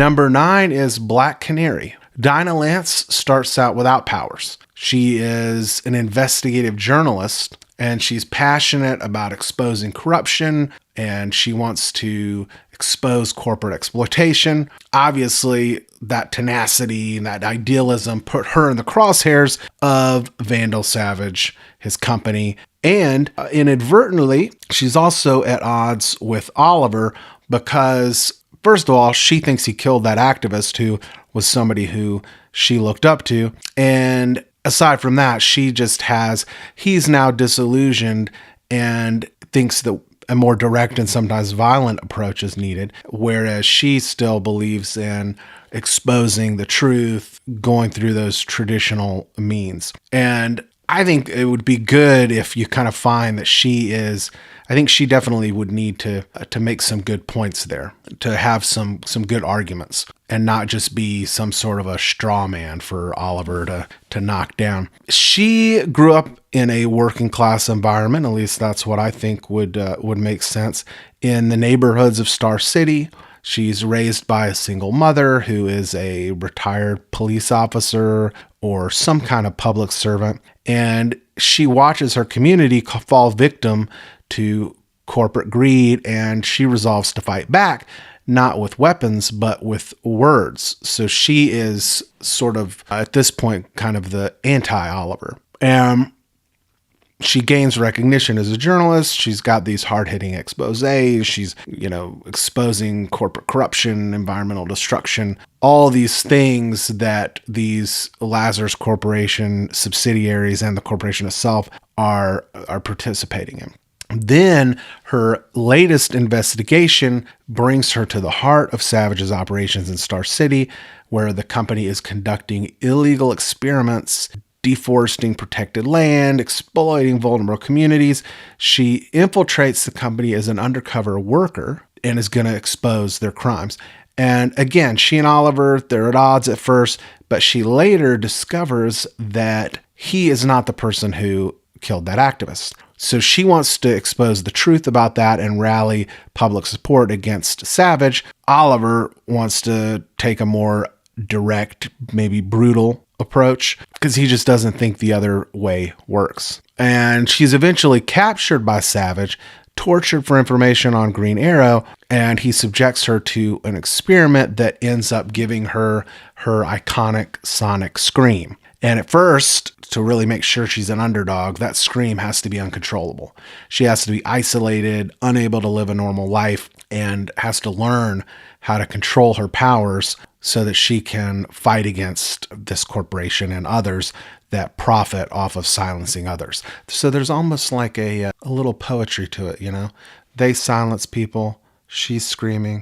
Number 9 is Black Canary. Dinah Lance starts out without powers. She is an investigative journalist, and she's passionate about exposing corruption, and she wants to expose corporate exploitation. Obviously, that tenacity and that idealism put her in the crosshairs of Vandal Savage, his company, and inadvertently, she's also at odds with Oliver because, first of all, she thinks he killed that activist who was somebody who she looked up to. And aside from that, he's now disillusioned and thinks that a more direct and sometimes violent approach is needed, whereas she still believes in exposing the truth, going through those traditional means. And I think it would be good if you kind of find that I think she definitely would need to make some good points there, to have some good arguments and not just be some sort of a straw man for Oliver to knock down. She grew up in a working class environment, at least that's what I think would make sense, in the neighborhoods of Star City. She's raised by a single mother who is a retired police officer or some kind of public servant. And she watches her community fall victim to corporate greed, and she resolves to fight back, not with weapons, but with words. So she is sort of, at this point, kind of the anti-Oliver. And she gains recognition as a journalist. She's got these hard-hitting exposés. She's, exposing corporate corruption, environmental destruction, all these things that these Lazarus Corporation subsidiaries and the corporation itself are participating in. Then her latest investigation brings her to the heart of Savage's operations in Star City, where the company is conducting illegal experiments, deforesting protected land, exploiting vulnerable communities. She infiltrates the company as an undercover worker and is going to expose their crimes. And again, she and Oliver, they're at odds at first, but she later discovers that he is not the person who killed that activist. So she wants to expose the truth about that and rally public support against Savage. Oliver wants to take a more direct, maybe brutal approach because he just doesn't think the other way works. And she's eventually captured by Savage, tortured for information on Green Arrow, and he subjects her to an experiment that ends up giving her her iconic sonic scream. And at first, to really make sure she's an underdog, that scream has to be uncontrollable. She has to be isolated, unable to live a normal life, and has to learn how to control her powers so that she can fight against this corporation and others that profit off of silencing others. So there's almost like a little poetry to it, They silence people. She's screaming.